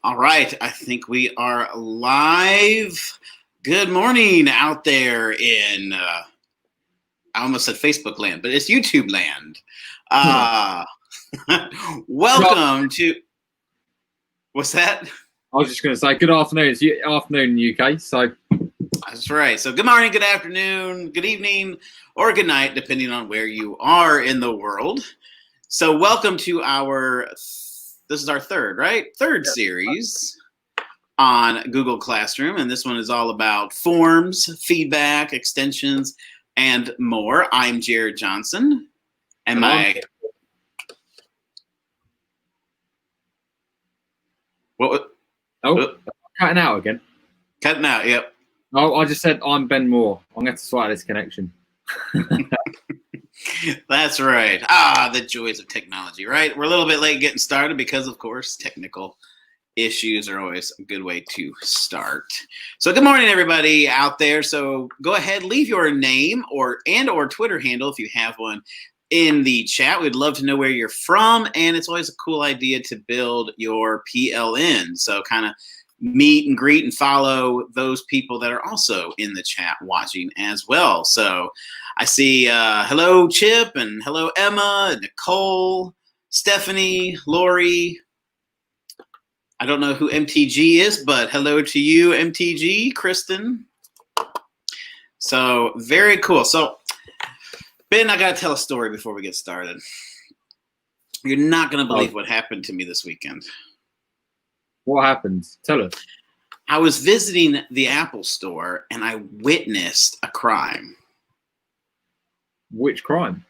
All right, I think we are live. Good morning out there in, I almost said Facebook land, but it's YouTube land. Welcome to, what's that? I was just going to say good afternoon. It's afternoon in the UK, so. That's right. So good morning, good afternoon, good evening, or good night, depending on where you are in the world. So welcome to this is our third series on Google Classroom, and this one is all about forms, feedback, extensions, and more. I'm Jared Johnson, and Cutting out again. Cutting out, yep. Oh, I just said I'm Ben Moore. I'm going to have to sort this connection. That's right. The joys of technology, right? We're a little bit late getting started because, of course, technical issues are always a good way to start. So good morning, everybody out there. So go ahead, leave your name or Twitter handle if you have one in the chat. We'd love to know where you're from, and it's always a cool idea to build your PLN. So kind of meet and greet and follow those people that are also in the chat watching as well. So I see hello Chip and hello Emma, Nicole, Stephanie, Lori. I don't know who MTG is, but hello to you, MTG, Kristen. So very cool. So Ben, I got to tell a story before we get started. You're not going to believe what happened to me this weekend. What happened? Tell us. I was visiting the Apple store and I witnessed a crime. Which crime?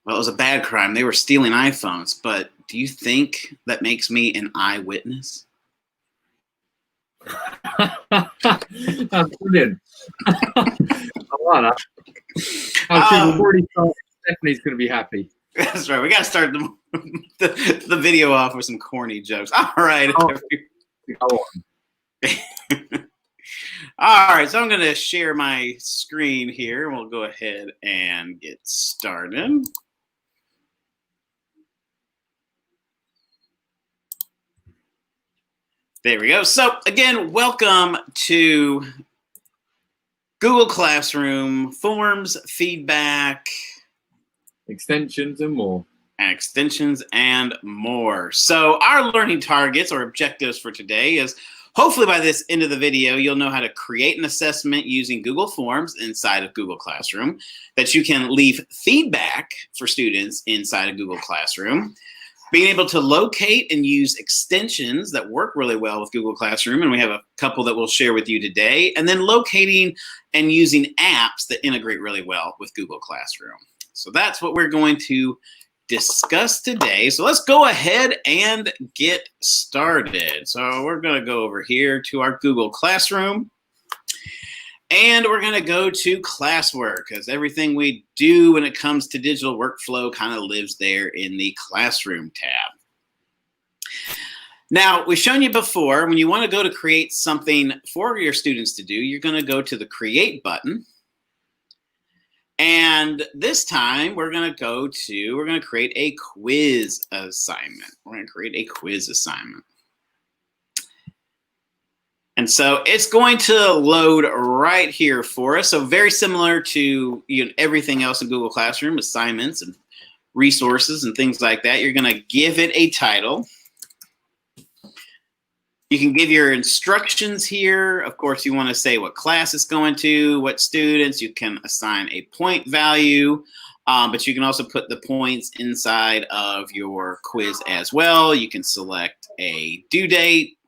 Well, it was a bad crime. They were stealing iPhones, but do you think that makes me an eyewitness? That's brilliant. I like that. We've already started. Stephanie's going to be happy. That's right. We got to start the video off with some corny jokes. All right. Go on. All right. So I'm going to share my screen here. We'll go ahead and get started. There we go. So again, welcome to Google Classroom, forms, feedback, extensions and more. So our learning targets or objectives for today is hopefully by this end of the video, you'll know how to create an assessment using Google Forms inside of Google Classroom, that you can leave feedback for students inside of Google Classroom, being able to locate and use extensions that work really well with Google Classroom, and we have a couple that we'll share with you today, and then locating and using apps that integrate really well with Google Classroom. So that's what we're going to discuss today. So let's go ahead and get started. So we're going to go over here to our Google Classroom, and we're going to go to classwork, because everything we do when it comes to digital workflow kind of lives there in the Classroom tab. Now, we've shown you before, when you want to go to create something for your students to do, you're going to go to the Create button. And this time, we're going to create a quiz assignment. We're going to create a quiz assignment. And so it's going to load right here for us. So very similar to everything else in Google Classroom, assignments and resources and things like that. You're going to give it a title. You can give your instructions here. Of course, you want to say what class it's going to, what students. You can assign a point value, but you can also put the points inside of your quiz as well. You can select a due date.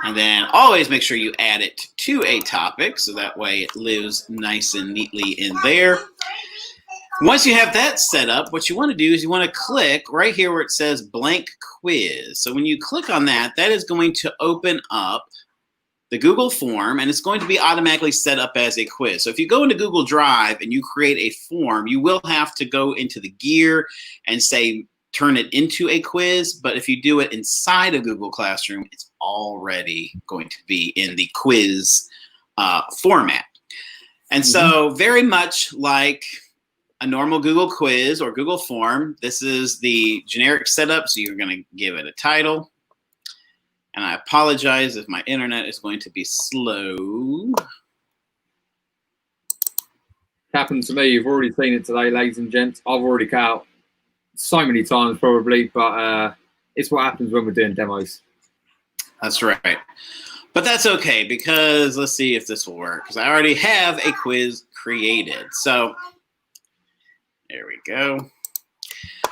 And then always make sure you add it to a topic, so that way it lives nice and neatly in there. Once you have that set up, what you want to do is you want to click right here where it says blank quiz. So when you click on that, that is going to open up the Google form, and it's going to be automatically set up as a quiz. So if you go into Google Drive and you create a form, you will have to go into the gear and say turn it into a quiz. But if you do it inside of Google Classroom, it's already going to be in the quiz format. And so very much like a normal Google quiz or Google form. This is the generic setup, so you're going to give it a title. And I apologize if my internet is going to be slow. Happened to me. You've already seen it today, ladies and gents. I've already cut out so many times probably, but it's what happens when we're doing demos. That's right. But that's okay, because let's see if this will work, because I already have a quiz created. So there we go.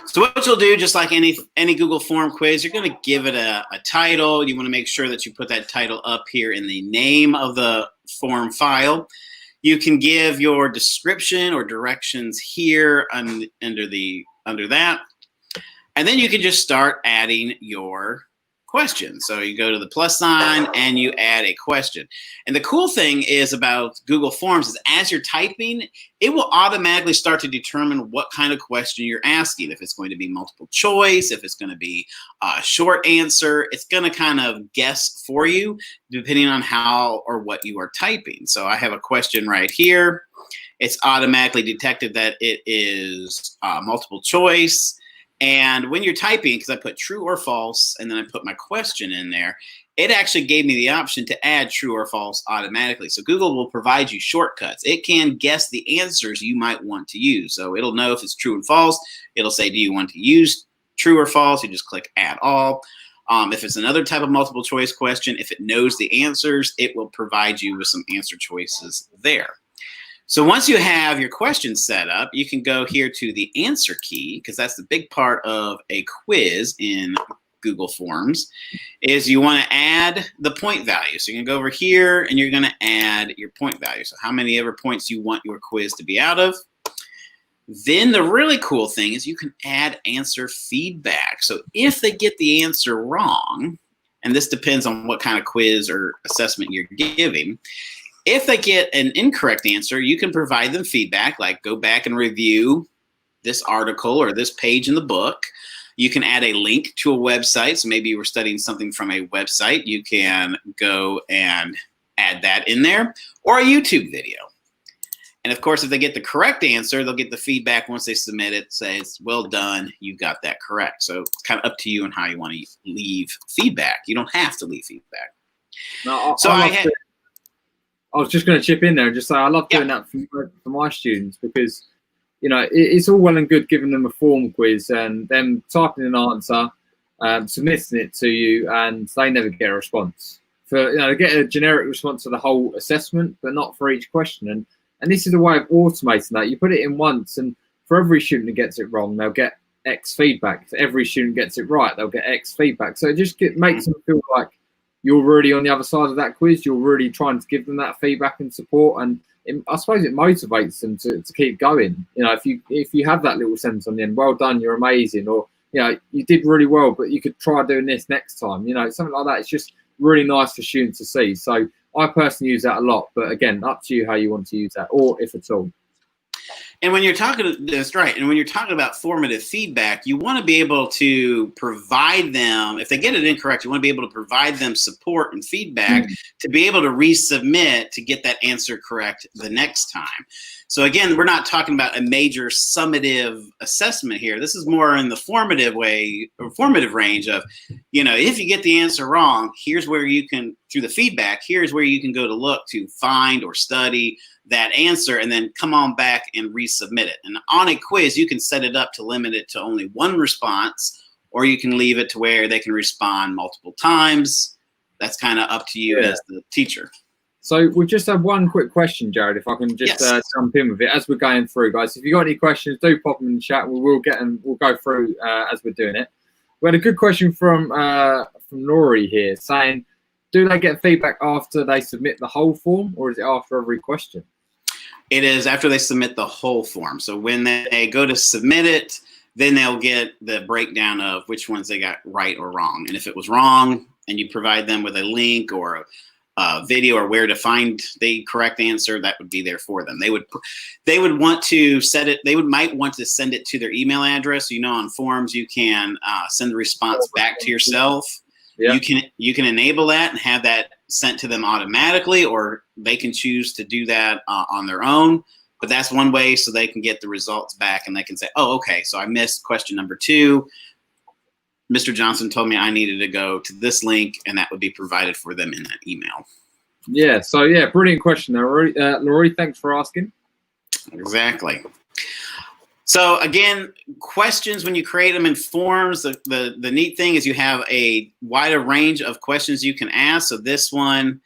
So what you'll do, just like any Google form quiz, you're going to give it a title. You want to make sure that you put that title up here in the name of the form file. You can give your description or directions here under that. And then you can just start adding your question. So you go to the plus sign and you add a question. And the cool thing is about Google Forms is as you're typing, it will automatically start to determine what kind of question you're asking. If it's going to be multiple choice, if it's going to be a short answer, it's going to kind of guess for you depending on how or what you are typing. So I have a question right here. It's automatically detected that it is multiple choice. And when you're typing, because I put true or false, and then I put my question in there, it actually gave me the option to add true or false automatically. So Google will provide you shortcuts. It can guess the answers you might want to use. So it'll know if it's true and false. It'll say, do you want to use true or false? You just click add all. If it's another type of multiple choice question, if it knows the answers, it will provide you with some answer choices there. So once you have your question set up, you can go here to the answer key, because that's the big part of a quiz in Google Forms, is you want to add the point value. So you can go over here and you're going to add your point value. So how many ever points you want your quiz to be out of. Then the really cool thing is you can add answer feedback. So if they get the answer wrong, and this depends on what kind of quiz or assessment you're giving, if they get an incorrect answer, you can provide them feedback, like go back and review this article or this page in the book. You can add a link to a website. So maybe you were studying something from a website. You can go and add that in there, or a YouTube video. And of course, if they get the correct answer, they'll get the feedback once they submit it, says, well done, you got that correct. So it's kind of up to you and how you want to leave feedback. You don't have to leave feedback. No, I was just going to chip in there and just say I love doing that for my students, because you know it's all well and good giving them a form quiz and them typing an answer, submitting it to you, and they never get a response. They get a generic response to the whole assessment, but not for each question. And this is a way of automating that. You put it in once, and for every student that gets it wrong, they'll get X feedback. For every student gets it right, they'll get X feedback. So it just makes them feel like you're really on the other side of that quiz. You're really trying to give them that feedback and support, and I suppose it motivates them to keep going. You know, if you have that little sentence on the end, well done, you're amazing, or you know, you did really well, but you could try doing this next time. You know, something like that. It's just really nice for students to see. So I personally use that a lot, but again, up to you how you want to use that, or if at all. And when you're talking, that's right. And when you're talking about formative feedback, you want to be able to provide them, if they get it incorrect, you want to be able to provide them support and feedback to be able to resubmit to get that answer correct the next time. So again, we're not talking about a major summative assessment here. This is more in the formative way, or formative range of, you know, if you get the answer wrong, here's where you can, through the feedback, here's where you can go to look to find or study that answer, and then come on back and resubmit it. And on a quiz, you can set it up to limit it to only one response, or you can leave it to where they can respond multiple times. That's kind of up to you as the teacher. So we just have one quick question, Jared, if I can just jump in with it as we're going through, guys. If you've got any questions, do pop them in the chat. We'll get them. We'll go through as we're doing it. We had a good question from Laurie here saying, do they get feedback after they submit the whole form, or is it after every question? It is after they submit the whole form. So when they go to submit it, then they'll get the breakdown of which ones they got right or wrong. And if it was wrong and you provide them with a link or a video or where to find the correct answer, that would be there for them. They would want to set it. Might want to send it to their email address. You know, on forms, you can send the response back to yourself. Yeah. You can enable that and have that sent to them automatically, or they can choose to do that on their own. But that's one way so they can get the results back and they can say, oh, okay, so I missed question number 2. Mr. Johnson told me I needed to go to this link, and that would be provided for them in that email. Yeah, so yeah, brilliant question there, Laurie. Thanks for asking. Exactly. So again, questions, when you create them in forms, the neat thing is you have a wider range of questions you can ask. So this one,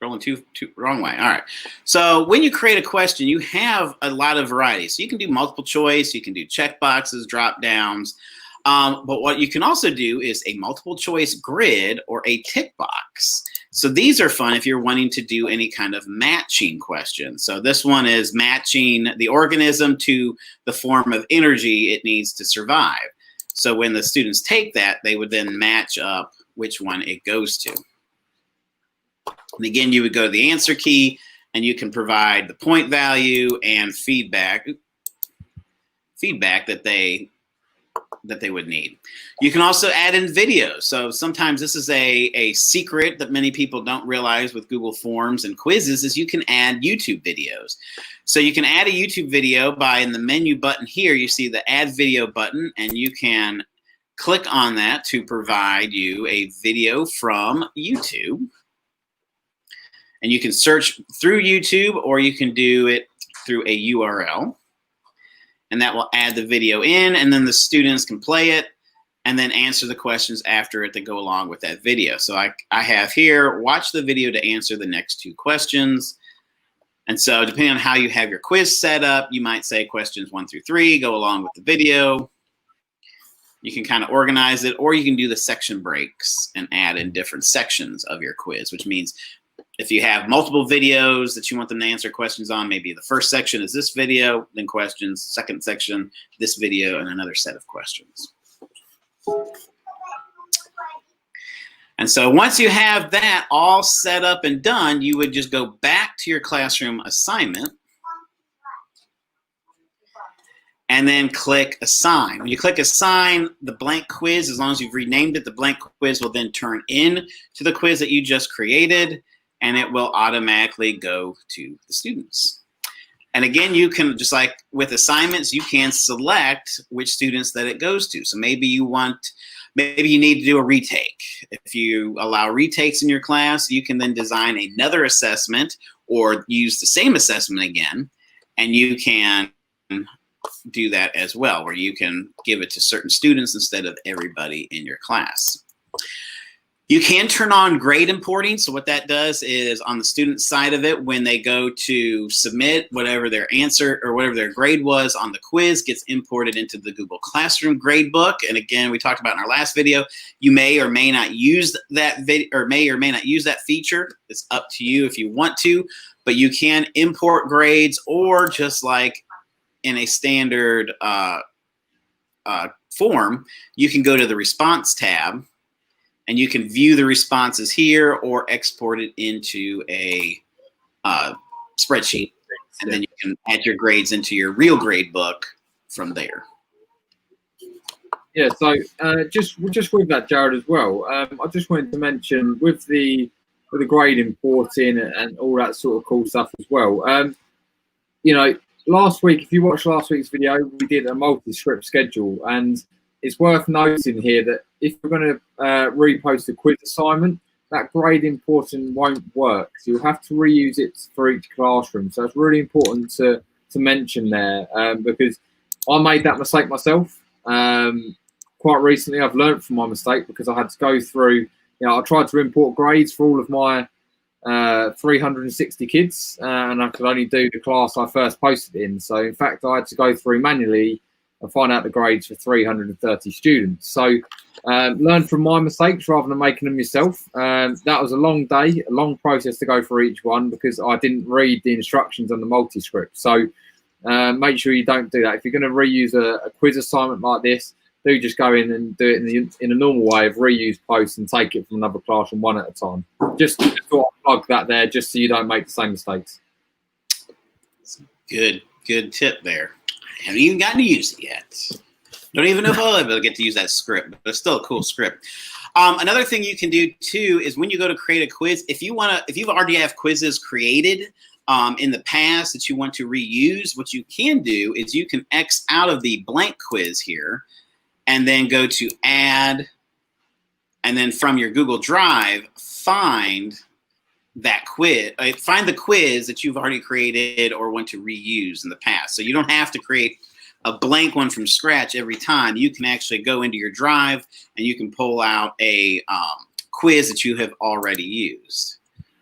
scrolling too wrong way. All right. So when you create a question, you have a lot of variety. So you can do multiple choice, you can do check boxes, drop downs. But what you can also do is a multiple choice grid or a tick box. So these are fun if you're wanting to do any kind of matching question. So this one is matching the organism to the form of energy it needs to survive. So when the students take that, they would then match up which one it goes to. And again, you would go to the answer key and you can provide the point value and feedback that they would need. You can also add in videos. So sometimes this is a secret that many people don't realize with Google Forms and quizzes is you can add YouTube videos. So you can add a YouTube video by in the menu button here, you see the add video button, and you can click on that to provide you a video from YouTube. And you can search through YouTube or you can do it through a URL. And that will add the video in, and then the students can play it and then answer the questions after it that go along with that video. So I have here, watch the video to answer the next 2 questions. And so depending on how you have your quiz set up, you might say questions 1 through 3 go along with the video. You can kind of organize it, or you can do the section breaks and add in different sections of your quiz, which means if you have multiple videos that you want them to answer questions on, maybe the first section is this video, then questions, second section, this video, and another set of questions. And so once you have that all set up and done, you would just go back to your classroom assignment and then click assign. When you click assign, the blank quiz, as long as you've renamed it, the blank quiz will then turn in to the quiz that you just created, and it will automatically go to the students. And again, you can, just like with assignments, you can select which students that it goes to. So maybe you need to do a retake. If you allow retakes in your class, you can then design another assessment or use the same assessment again, and you can do that as well, where you can give it to certain students instead of everybody in your class. You can turn on grade importing. So what that does is on the student side of it, when they go to submit, whatever their answer or whatever their grade was on the quiz gets imported into the Google Classroom gradebook. And again, we talked about in our last video, you may or may not use that feature. It's up to you if you want to, but you can import grades, or just like in a standard form, you can go to the response tab and you can view the responses here or export it into a spreadsheet. And then you can add your grades into your real grade book from there. Yeah, so just with that, Jared, as well, I just wanted to mention with the grade importing and all that sort of cool stuff as well. You know, last week, if you watched last week's video, we did a multi-script schedule, and it's worth noting here that if you're going to repost a quiz assignment, that grade importing won't work. So you'll have to reuse it for each classroom. So it's really important to mention there, because I made that mistake myself. Quite recently, I've learned from my mistake because I had to go through, I tried to import grades for all of my 360 kids, and I could only do the class I first posted in. So in fact, I had to go through manually and find out the grades for 330 students. So learn from my mistakes rather than making them yourself. That was a long day, a long process to go through each one because I didn't read the instructions on the multi-script. So make sure you don't do that. If you're going to reuse a quiz assignment like this, do just go in and do it in a normal way of reuse posts and take it from another classroom one at a time. Just thought I'd plug that there just so you don't make the same mistakes. Good tip there. I haven't even gotten to use it yet. Don't even know if I'll ever get to use that script, but it's still a cool script. Another thing you can do too is when you go to create a quiz, if you already have quizzes created in the past that you want to reuse, what you can do is you can X out of the blank quiz here and then go to add, and then from your Google Drive, find that quiz, find the quiz that you've already created or want to reuse in the past. So you don't have to create a blank one from scratch every time. You can actually go into your Drive and you can pull out a quiz that you have already used.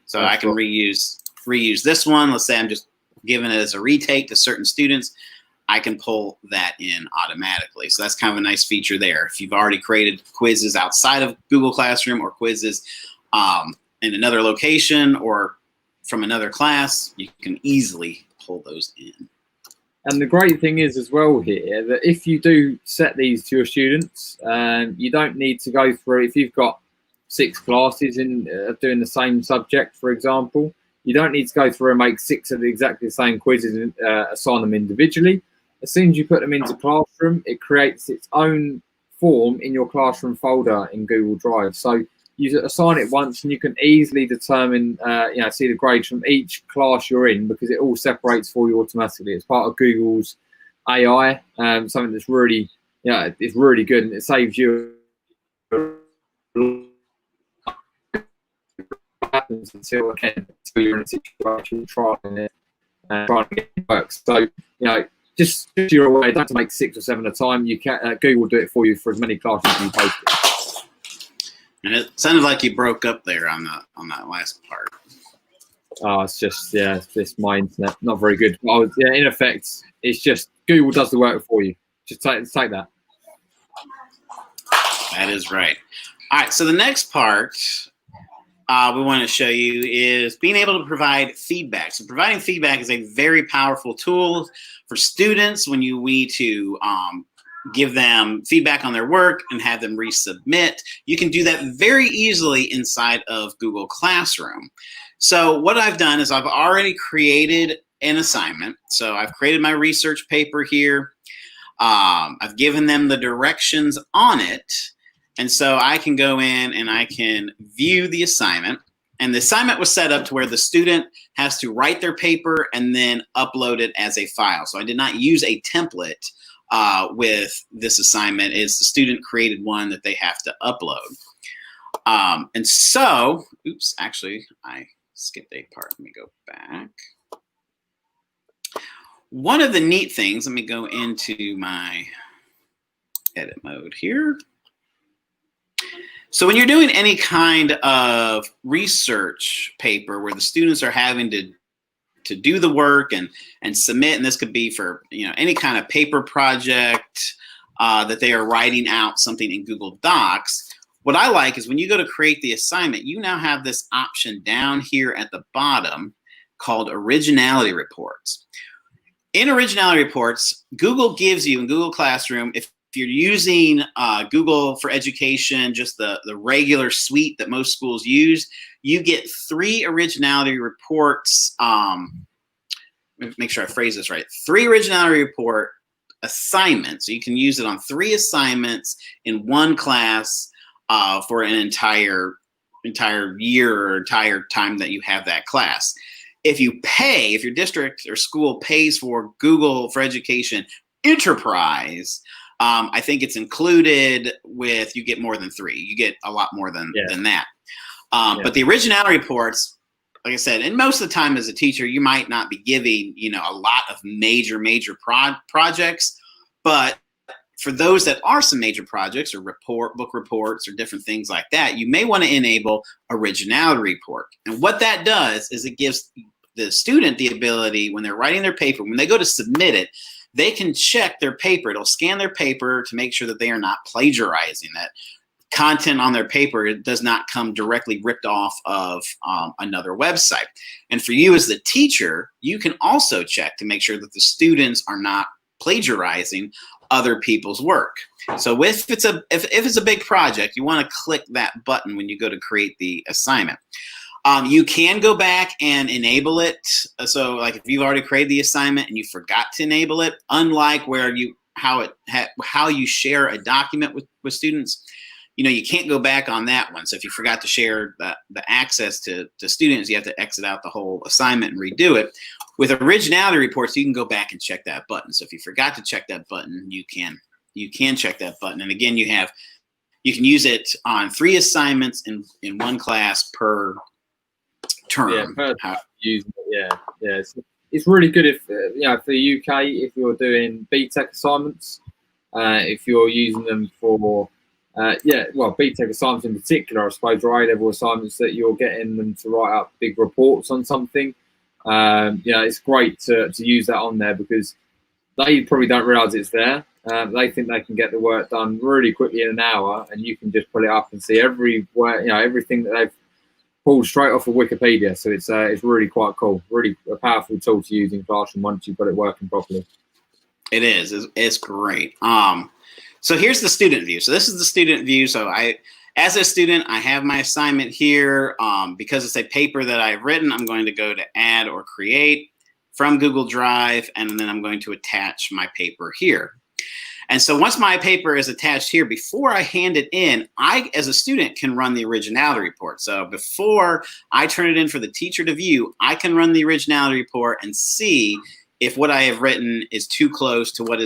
So I can reuse this one. Let's say I'm just giving it as a retake to certain students. I can pull that in automatically. So that's kind of a nice feature there. If you've already created quizzes outside of Google Classroom or quizzes in another location or from another class, you can easily pull those in. And the great thing is as well here that if you do set these to your students, you don't need to go through, if you've got 6 classes in doing the same subject, for example, you don't need to go through and make 6 of exactly the same quizzes and assign them individually. As soon as you put them into Classroom, it creates its own form in your Classroom folder in Google Drive. So you assign it once and you can easily determine, see the grades from each class you're in because it all separates for you automatically. It's part of Google's AI, something that's really, it's really good, and it saves you happens until you're in a situation trying it and trying to get it works. So, just you're aware, don't have to make 6 or 7 at a time. You can Google will do it for you for as many classes as you post. And it sounded like you broke up there on that last part. Oh, it's just it's my internet not very good. In effect, it's just Google does the work for you. Just take that. That is right. All right. So the next part we want to show you is being able to provide feedback. So providing feedback is a very powerful tool for students when you need to give them feedback on their work and have them resubmit. You can do that very easily inside of Google Classroom. So what I've done is I've already created an assignment. So I've created my research paper here. I've given them the directions on it. And so I can go in and I can view the assignment. And the assignment was set up to where the student has to write their paper and then upload it as a file. So I did not use a template with this assignment. It's the student created one that they have to upload. And so, oops, actually, I skipped a part. Let me go back. One of the neat things, let me go into my edit mode here. So when you're doing any kind of research paper where the students are having to do the work and submit, and this could be for any kind of paper project that they are writing out something in Google Docs, what I like is when you go to create the assignment, you now have this option down here at the bottom called Originality Reports. In Originality Reports, Google gives you in Google Classroom, if you're using Google for Education, just the regular suite that most schools use, you get 3 Originality Reports. Make sure I phrase this right. 3 Originality Report assignments. So you can use it on 3 assignments in one class for an entire year or entire time that you have that class. If you pay, if your district or school pays for Google for Education Enterprise, I think it's included with, you get more than 3. You get a lot more than that. But the Originality Reports, like I said, and most of the time as a teacher, you might not be giving, a lot of major projects. But for those that are some major projects or book reports or different things like that, you may want to enable Originality Report. And what that does is it gives the student the ability, when they're writing their paper, when they go to submit it, they can check their paper. It'll scan their paper to make sure that they are not plagiarizing, that content on their paper does not come directly ripped off of another website. And for you as the teacher, you can also check to make sure that the students are not plagiarizing other people's work. So if it's a big project, you want to click that button when you go to create the assignment. You can go back and enable it. So like if you've already created the assignment and you forgot to enable it, unlike where how you share a document with students, you can't go back on that one. So if you forgot to share the access to students, you have to exit out the whole assignment and redo it. With Originality Reports, you can go back and check that button. So if you forgot to check that button, you can check that button. And again, you can use it on 3 assignments in one class per term. Yeah, it's really good if for the UK, if you're doing BTEC assignments, if you're using them for BTEC assignments in particular, I suppose, or A-level assignments, that you're getting them to write up big reports on something. It's great to use that on there, because they probably don't realize it's there. They think they can get the work done really quickly in an hour, and you can just pull it up and see every word, everything that they've pulled straight off of Wikipedia. So it's really quite cool, really a powerful tool to use in classroom once you've got it working properly. It is. It's great. So here's the student view. So this is the student view. So as a student, I have my assignment here. Because it's a paper that I've written, I'm going to go to Add or Create from Google Drive, and then I'm going to attach my paper here. And so once my paper is attached here, before I hand it in, I, as a student, can run the Originality Report. So before I turn it in for the teacher to view, I can run the Originality Report and see if what I have written is too close to what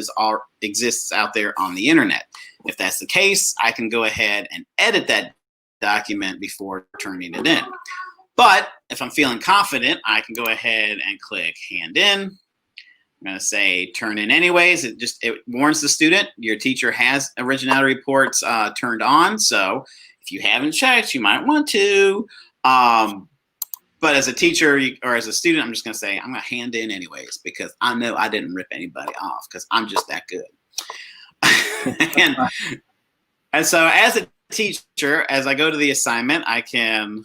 exists out there on the internet. If that's the case, I can go ahead and edit that document before turning it in. But if I'm feeling confident, I can go ahead and click Hand In. I'm going to say Turn In Anyways. It warns the student your teacher has Originality Reports turned on. So if you haven't checked, you might want to. But as a teacher or as a student, I'm just going to say I'm going to hand in anyways, because I know I didn't rip anybody off, because I'm just that good. and so as a teacher, as I go to the assignment, I can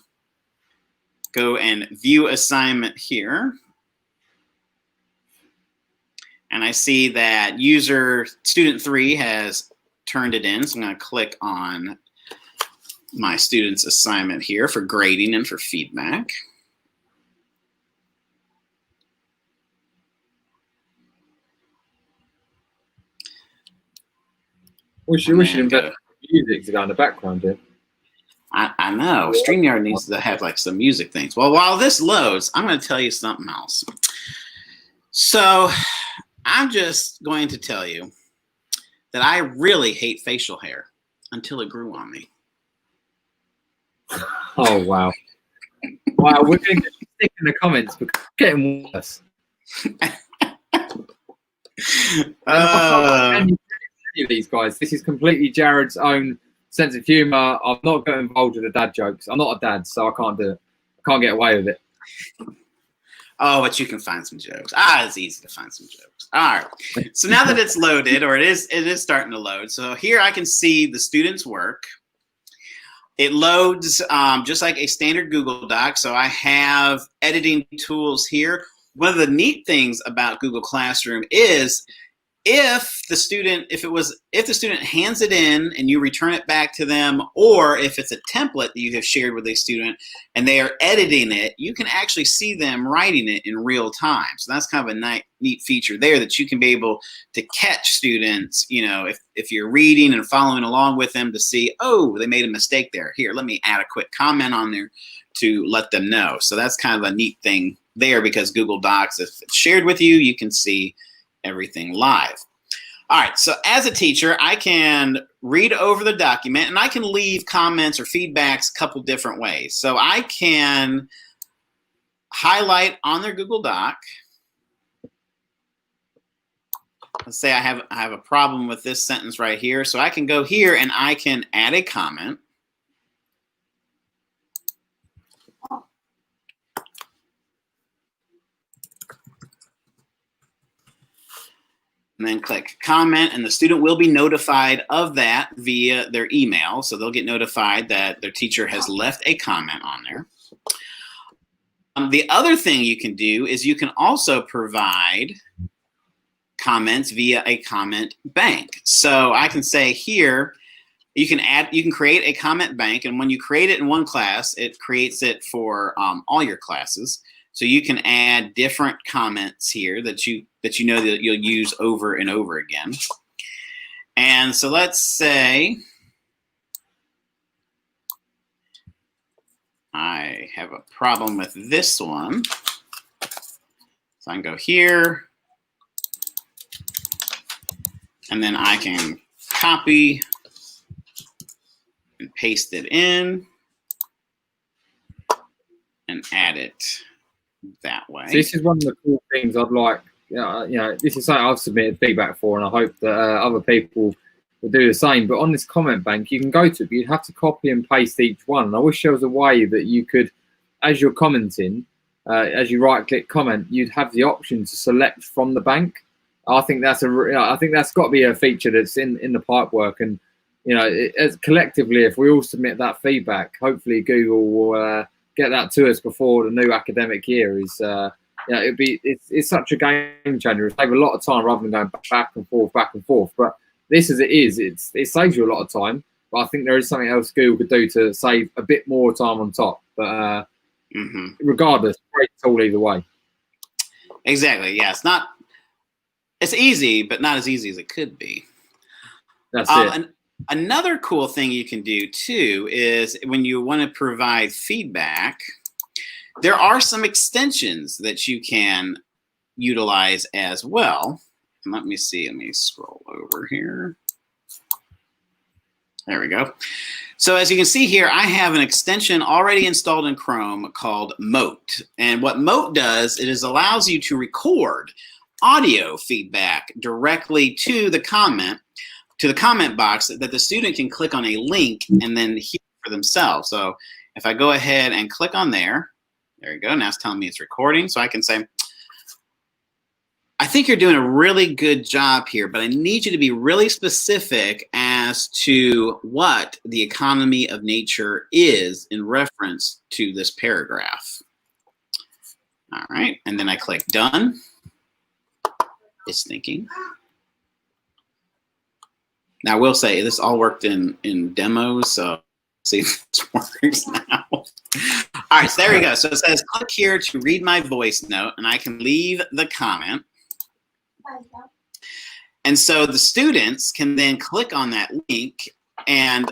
go and view assignment here. And I see that student 3 has turned it in. So I'm going to click on my student's assignment here for grading and for feedback. We should invest music to go in the background, dude. I know. StreamYard needs to have like some music things. Well, while this loads, I'm going to tell you something else. So I'm just going to tell you that I really hate facial hair until it grew on me. Oh, wow. Wow, we're going to stick in the comments because it's getting worse. These guys, this is completely Jared's own sense of humor. I'm not getting involved with the dad jokes. I'm not a dad, so I can't do it. I can't get away with it. Oh, but you can find some jokes. It's easy to find some jokes. All right. So now that it's loaded, or it is starting to load. So here I can see the student's work. It loads just like a standard Google Doc. So I have editing tools here. One of the neat things about Google Classroom is if the student hands it in and you return it back to them, or if it's a template that you have shared with a student and they are editing it, you can actually see them writing it in real time. So that's kind of a neat feature there, that you can be able to catch students, if you're reading and following along with them, to see, oh, they made a mistake there. Here, let me add a quick comment on there to let them know. So that's kind of a neat thing there, because Google Docs, if it's shared with you, you can see everything live. All right, so as a teacher, I can read over the document and I can leave comments or feedbacks a couple different ways. So I can highlight on their Google Doc. Let's say I have a problem with this sentence right here. So I can go here and I can add a comment. And then click comment, and the student will be notified of that via their email. So they'll get notified that their teacher has left a comment on there. The other thing you can do is you can also provide comments via a comment bank. So I can say here, you can create a comment bank, and when you create it in one class, it creates it for all your classes. So you can add different comments here that you know that you'll use over and over again. And so let's say I have a problem with this one. So I can go here, and then I can copy and paste it in and add it that way. So this is one of the cool things I'd like. You know, this is something I've submitted feedback for, and I hope that other people will do the same. But on this comment bank, you can go to it, but you'd have to copy and paste each one. And I wish there was a way that you could, as you're commenting, as you right-click comment, you'd have the option to select from the bank. I think that's got to be a feature that's in the pipework. And you know, as collectively, if we all submit that feedback, hopefully Google will get that to us before the new academic year is. It's such a game changer. It saves a lot of time rather than going back and forth. But this, as it is, it saves you a lot of time. But I think there is something else Google could do to save a bit more time on top. But regardless, great tool either way. Exactly. Yeah, it's easy, but not as easy as it could be. That's it. Another cool thing you can do too is when you want to provide feedback, there are some extensions that you can utilize as well. And let me see, let me scroll over here. There we go. So as you can see here, I have an extension already installed in Chrome called Moat. And what Moat does, it allows you to record audio feedback directly to the comment box that the student can click on a link and then hear for themselves. So if I go ahead and click on there you go. Now it's telling me it's recording. So I can say, I think you're doing a really good job here, but I need you to be really specific as to what the economy of nature is in reference to this paragraph. All right, and then I click done. It's thinking. Now I will say this all worked in demos, so see if this works now. All right, so there we go. So it says click here to read my voice note, and I can leave the comment. And so the students can then click on that link and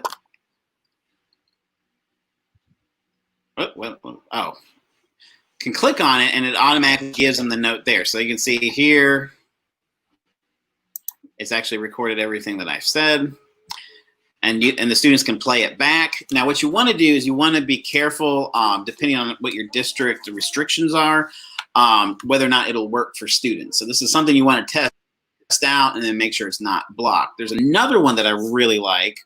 can click on it, and it automatically gives them the note there. So you can see here, it's actually recorded everything that I've said. And the students can play it back. Now, what you want to do is you want to be careful, depending on what your district restrictions are, whether or not it'll work for students. So this is something you want to test out and then make sure it's not blocked. There's another one that I really like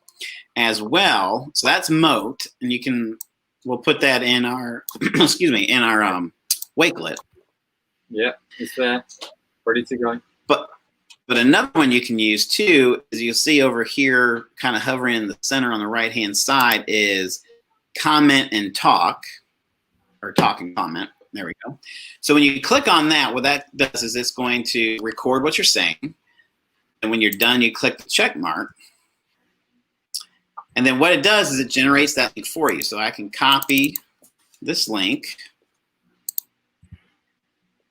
as well. So that's Moat, and we'll put that in our excuse me, in our Wakelet. Yeah, it's there, ready to go. But another one you can use too is you'll see over here, kind of hovering in the center on the right-hand side, is comment and talk, or talk and comment. There we go. So when you click on that, what that does is it's going to record what you're saying. And when you're done, you click the check mark. And then what it does is it generates that link for you. So I can copy this link.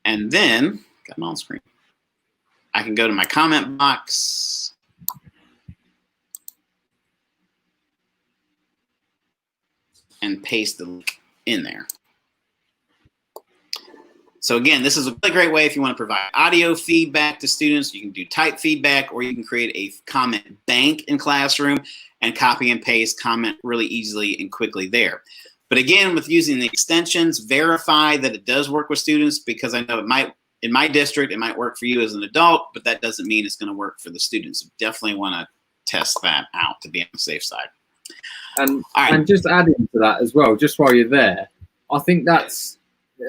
And then, got them on screen. I can go to my comment box. And paste the link in there. So again, this is a really great way if you want to provide audio feedback to students. You can do type feedback, or you can create a comment bank in Classroom and copy and paste comment really easily and quickly there. But again, with using the extensions, verify that it does work with students, because I know it might, in my district, it might work for you as an adult, but that doesn't mean it's going to work for the students. You definitely want to test that out to be on the safe side. And just adding to that as well, just while you're there, I think that's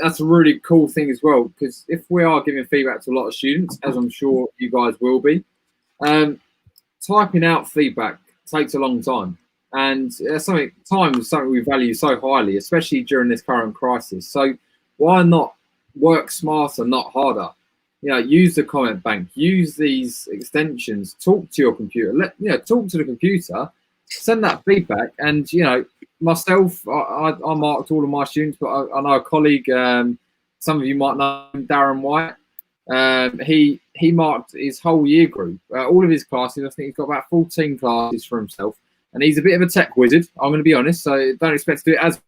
a really cool thing as well, because if we are giving feedback to a lot of students, as I'm sure you guys will be, typing out feedback takes a long time. And time is something we value so highly, especially during this current crisis. So why not work smarter, not harder? You know, use the comment bank, use these extensions, talk to your computer, talk to the computer, send that feedback. And myself, I marked all of my students, but I know a colleague, some of you might know Darren White. He marked his whole year group, all of his classes. I think he's got about 14 classes for himself, and he's a bit of a tech wizard, I'm going to be honest, so don't expect to do it as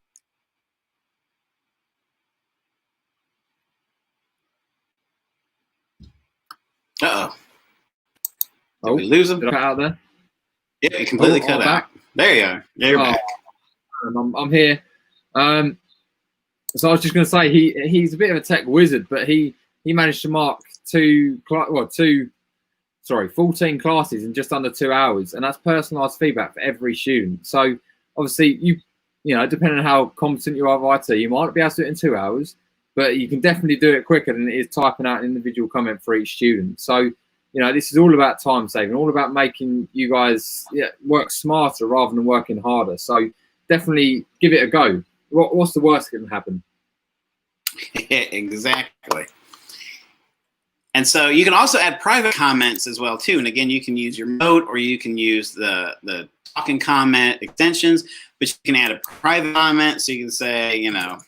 Uh-oh. Did we lose him? Did I cut out there? Yep, you completely cut out. There you are. You're back. I'm here. So I was just going to say he's a bit of a tech wizard, but he managed to mark 14 classes in just under 2 hours, and that's personalised feedback for every student. So obviously, you know, depending on how competent you are with IT, you might not be able to do it in 2 hours, but you can definitely do it quicker than it is typing out an individual comment for each student. So, you know, this is all about time saving, all about making you guys work smarter rather than working harder. So definitely give it a go. What's the worst that can happen? Exactly. And so you can also add private comments as well too. And again, you can use your note, or you can use the talk and comment extensions, but you can add a private comment. So you can say, you know,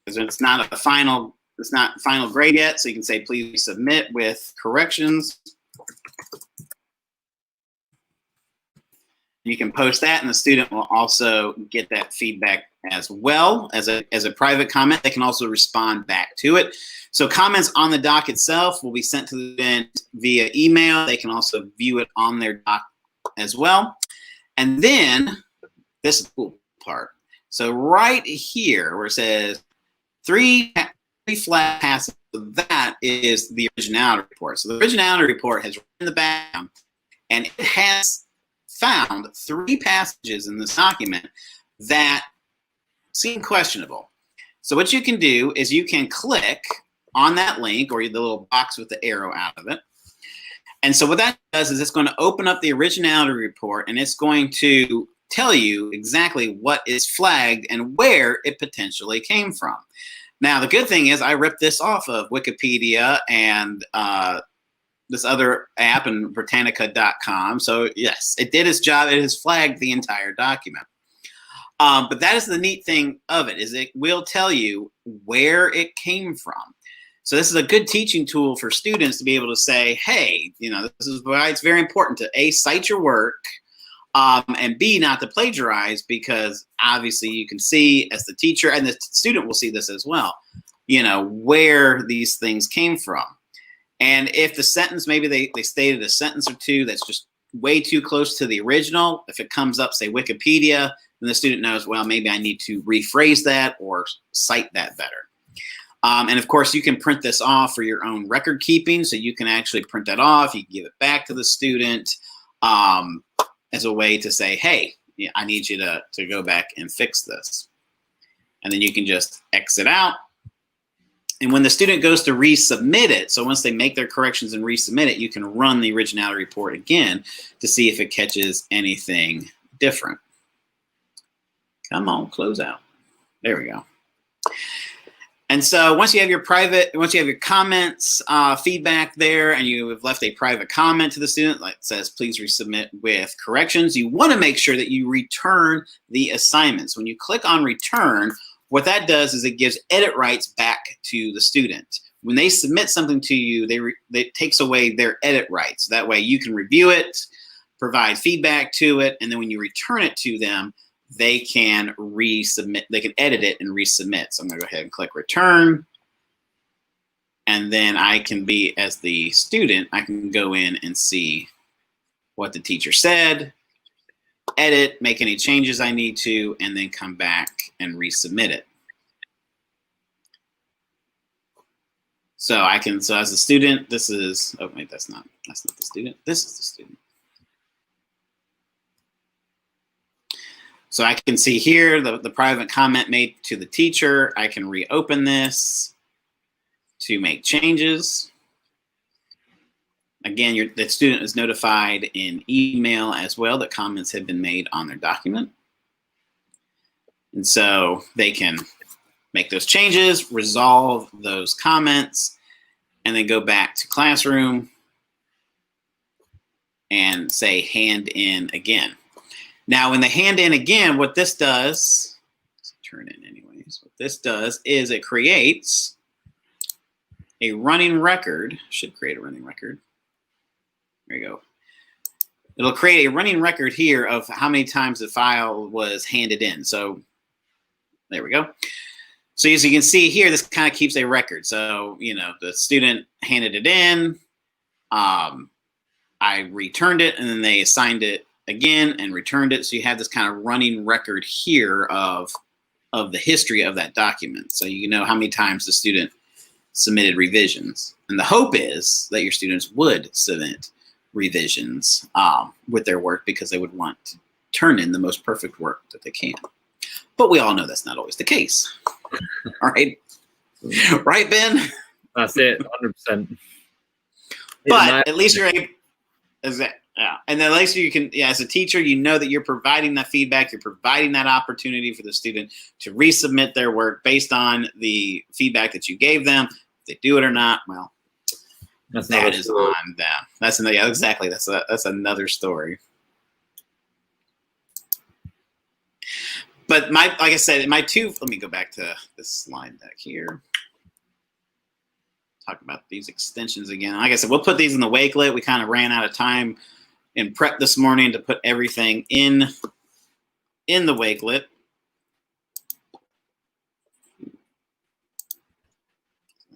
because it's not final grade yet. So you can say, please submit with corrections. You can post that, and the student will also get that feedback as well as a private comment. They can also respond back to it. So comments on the doc itself will be sent to the student via email. They can also view it on their doc as well. And then, this is the cool part. So right here where it says 3 flat passes, that is the originality report. So the originality report has written the background, and it has found 3 passages in this document that seem questionable. So what you can do is you can click on that link, or the little box with the arrow out of it. And so what that does is it's going to open up the originality report, and it's going to tell you exactly what is flagged and where it potentially came from. Now, the good thing is I ripped this off of Wikipedia and this other app in Britannica.com. So yes, it did its job. It has flagged the entire document. But that is the neat thing of it, is it will tell you where it came from. So this is a good teaching tool for students to be able to say, hey, you know, this is why it's very important to A, cite your work, and B, not to plagiarize, because obviously you can see as the teacher, and the student will see this as well, you know, where these things came from. And if the sentence, maybe they stated a sentence or two that's just way too close to the original, if it comes up, say, Wikipedia, then the student knows, well, maybe I need to rephrase that or cite that better. And of course, you can print this off for your own record keeping. So you can actually print that off. You can give it back to the student as a way to say, hey, yeah, I need you to go back and fix this. And then you can just exit out. And when the student goes to resubmit it, so once they make their corrections and resubmit it, you can run the originality report again to see if it catches anything different. Come on, close out. There we go. And so once you have your comments, feedback there, and you have left a private comment to the student that says, please resubmit with corrections, you want to make sure that you return the assignments. When you click on return, what that does is it gives edit rights back to the student. When they submit something to you, it takes away their edit rights. That way you can review it, provide feedback to it, and then when you return it to them, they can resubmit, they can edit it and resubmit. So I'm gonna go ahead and click return. And then I can be, as the student, I can go in and see what the teacher said, edit, make any changes I need to, and then come back and resubmit it. So I can, so as a student, this is, oh wait, that's not the student, this is the student. So I can see here the private comment made to the teacher. I can reopen this to make changes. Again, the student is notified in email as well that comments have been made on their document. And so they can make those changes, resolve those comments, and then go back to classroom and say hand in again. Now, when they hand in again, what this does, let's turn in anyways, what this does is it creates a running record, should create a running record. There you go. It'll create a running record here of how many times the file was handed in. So there we go. So as you can see here, this kind of keeps a record. So, you know, the student handed it in, I returned it, and then they assigned it again and returned it. So you have this kind of running record here of the history of that document. So you know how many times the student submitted revisions. And the hope is that your students would submit revisions with their work, because they would want to turn in the most perfect work that they can. But we all know that's not always the case. All right. Right, Ben? That's it, 100%. But at least you're able, yeah. And then at least you can, as a teacher, you know that you're providing that feedback, you're providing that opportunity for the student to resubmit their work based on the feedback that you gave them. If they do it or not, well, that is on them. That's another, yeah, exactly. That's another story. But like I said, let me go back to this slide back here. Talk about these extensions again. Like I said, we'll put these in the Wakelet. We kind of ran out of time in prep this morning to put everything in the Wakelet.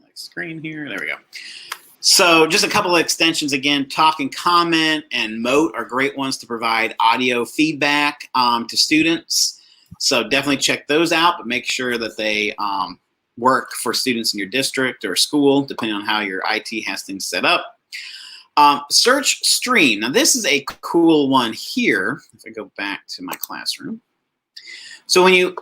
Next screen here. There we go. So just a couple of extensions again. Talk and Comment and Mote are great ones to provide audio feedback to students. So definitely check those out, but make sure that they work for students in your district or school, depending on how your IT has things set up. Search Stream. Now this is a cool one here. If I go back to my classroom. So when you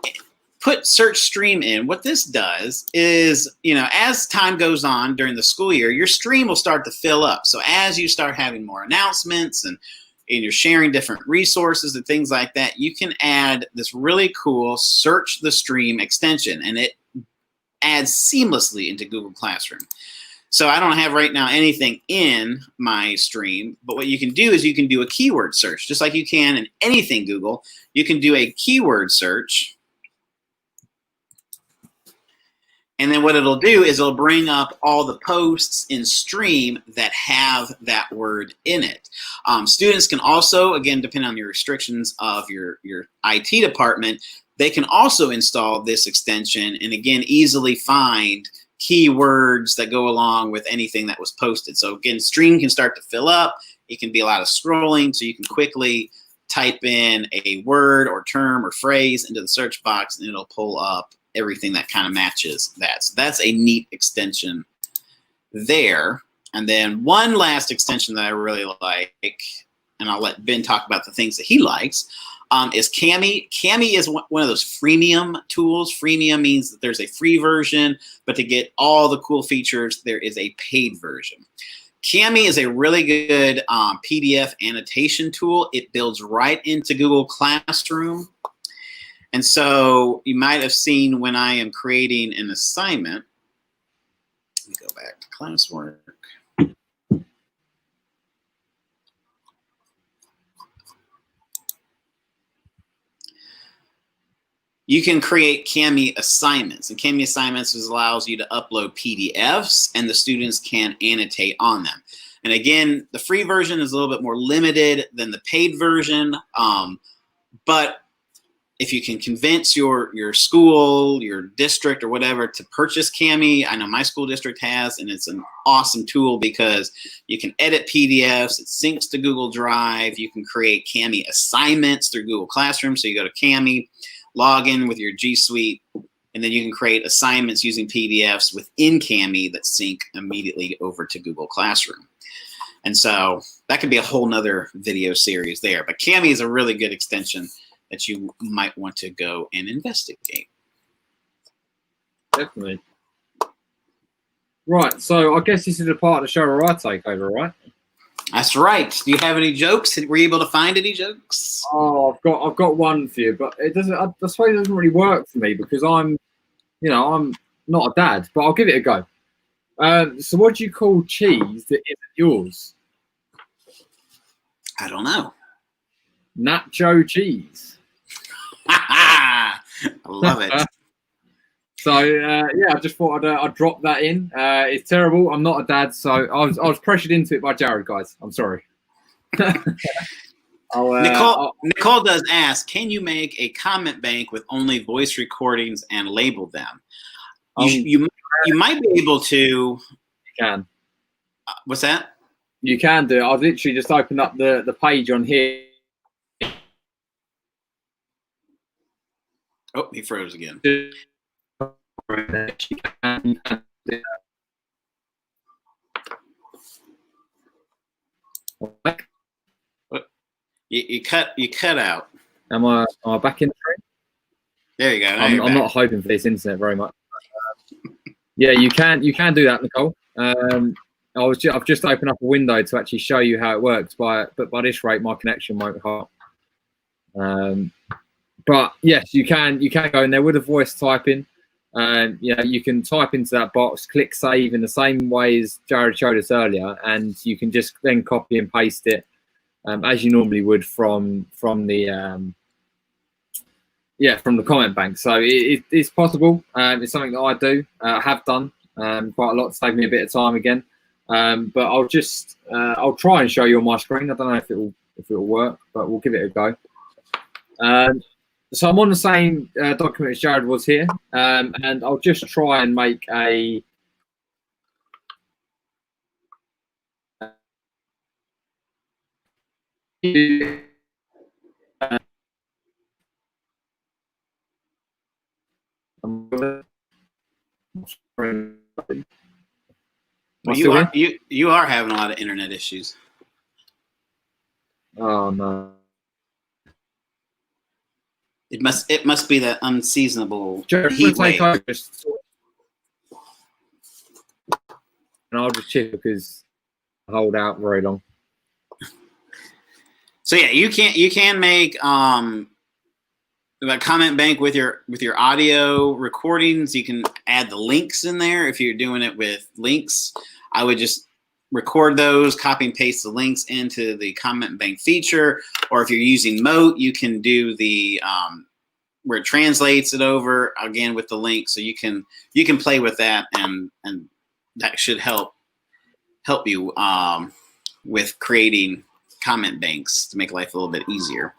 put Search Stream in, what this does is, you know, as time goes on during the school year, your stream will start to fill up. So as you start having more announcements and you're sharing different resources and things like that, you can add this really cool Search the Stream extension, and it adds seamlessly into Google Classroom. So I don't have right now anything in my stream, but what you can do is you can do a keyword search, just like you can in anything Google. You can do a keyword search, and then what it'll do is it'll bring up all the posts in stream that have that word in it. Students can also, again, depending on your restrictions of your IT department, they can also install this extension and, again, easily find keywords that go along with anything that was posted. So, again, stream can start to fill up. It can be a lot of scrolling, so you can quickly type in a word or term or phrase into the search box, and it'll pull up everything that kind of matches that. So that's a neat extension there. And then one last extension that I really like, and I'll let Ben talk about the things that he likes, is Kami. Kami is one of those freemium tools. Freemium means that there's a free version, but to get all the cool features, there is a paid version. Kami is a really good PDF annotation tool. It builds right into Google Classroom. And so you might have seen when I am creating an assignment, let me go back to classwork. You can create Kami assignments, and Kami assignments allows you to upload PDFs, and the students can annotate on them. And again, the free version is a little bit more limited than the paid version, but if you can convince your school, your district, or whatever to purchase Kami, I know my school district has, and it's an awesome tool because you can edit PDFs, it syncs to Google Drive, you can create Kami assignments through Google Classroom. So you go to Kami, log in with your G Suite, and then you can create assignments using PDFs within Kami that sync immediately over to Google Classroom. And so that could be a whole nother video series there. But Kami is a really good extension that you might want to go and investigate. Definitely. Right, so I guess this is the part of the show where I take over, right? That's right. Do you have any jokes? Were you able to find any jokes? Oh, I've got one for you, but it doesn't. I suppose it doesn't really work for me because I'm not a dad, but I'll give it a go. So what do you call cheese that isn't yours? I don't know. Nacho cheese. I love it. So yeah, I just thought I'd drop that in. It's terrible. I'm not a dad, so I was pressured into it by Jared, guys. I'm sorry. Nicole does ask, can you make a comment bank with only voice recordings and label them? You might be able to. You can. What's that? You can do it. I've literally just opened up the page on here. Oh, he froze again. You cut out. Am I back in the train? There you go. I'm not hoping for this internet very much. Yeah, you can do that, Nicole. I've just opened up a window to actually show you how it works. But by this rate, my connection won't hold. But yes, you can go in there with a voice typing. You can type into that box, click save in the same way as Jared showed us earlier, and you can just then copy and paste it as you normally would from the comment bank. So it's possible. It's something that I do, have done quite a lot to save me a bit of time again. But I'll try and show you on my screen. I don't know if it'll work, but we'll give it a go. So I'm on the same document as Jared was here, and I'll just try and make a well, you are having a lot of internet issues. Oh no. It must be that unseasonable Jared, heat wave. and I'll just check because I hold out very long. So yeah, you can make a comment bank with your audio recordings. You can add the links in there if you're doing it with links. I would just record those, copy and paste the links into the comment bank feature. Or if you're using Moat, you can do the where it translates it over again with the link. So you can play with that, and that should help you with creating comment banks to make life a little bit easier.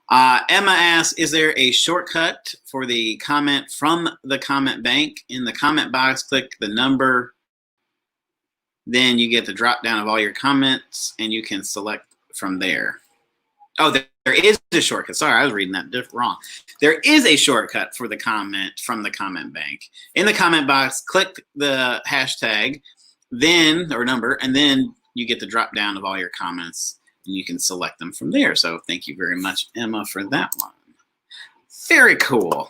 Emma asks, is there a shortcut for the comment from the comment bank? In the comment box, click the number. Then you get the drop down of all your comments, and you can select from there. Oh, there is a shortcut. Sorry, I was reading that wrong. There is a shortcut for the comment from the comment bank. In the comment box, click the hashtag, then or number, and then you get the drop down of all your comments, and you can select them from there. So thank you very much, Emma, for that one. Very cool.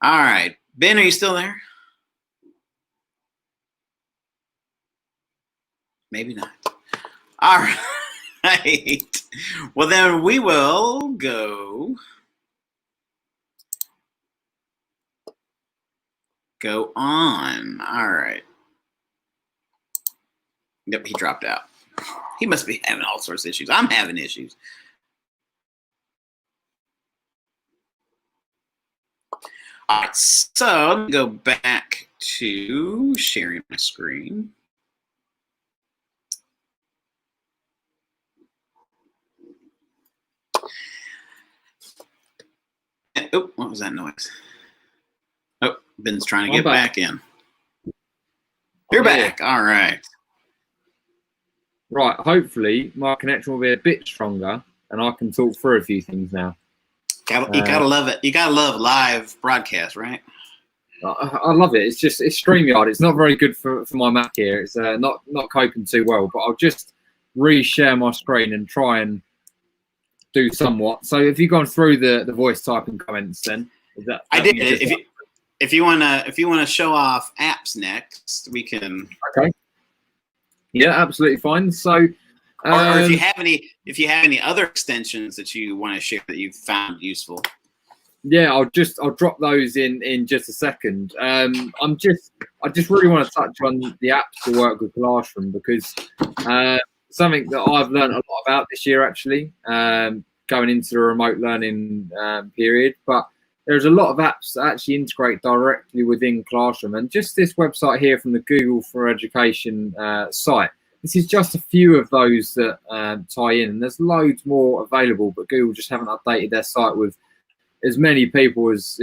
All right, Ben, are you still there? Maybe not. All right. Well, then we will go on. All right. Yep, he dropped out. He must be having all sorts of issues. I'm having issues. All right, so let me go back to sharing my screen. Oh, what was that noise? Oh, Ben's trying to get back in. You're back. All right. Right. Hopefully, my connection will be a bit stronger, and I can talk through a few things now. You gotta love it. You gotta love live broadcast, right? I love it. It's StreamYard. It's not very good for my Mac here. It's not coping too well. But I'll just reshare my screen and try and do somewhat. So have you gone through the voice typing comments then? I did. If you wanna show off apps next, we can. Okay. Yeah, absolutely fine. So, or if you have any other extensions that you want to share that you've found useful. Yeah, I'll drop those in just a second. I just really want to touch on the apps to work with Classroom, because something that I've learned a lot about this year, actually, going into the remote learning period. But there's a lot of apps that actually integrate directly within Classroom. And just this website here from the Google for Education site, this is just a few of those that tie in. And there's loads more available, but Google just haven't updated their site with as many people as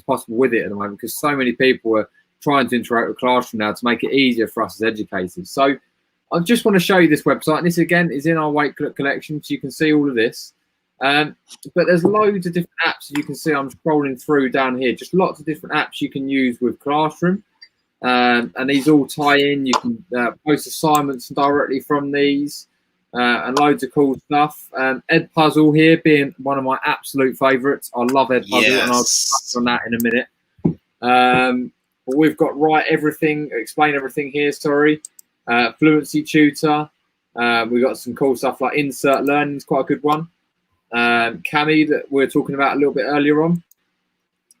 possible with it at the moment, because so many people are trying to interact with Classroom now to make it easier for us as educators. So I just want to show you this website, and this again is in our Whiteboard collection, so you can see all of this. But there's loads of different apps. You can see I'm scrolling through down here, just lots of different apps you can use with Classroom, and these all tie in. You can post assignments directly from these, and loads of cool stuff. EdPuzzle here being one of my absolute favorites. I love EdPuzzle, and I'll touch on that in a minute. But we've got explain everything here, sorry. Fluency Tutor. We've got some cool stuff like Insert Learning is quite a good one. Cami that we were talking about a little bit earlier on.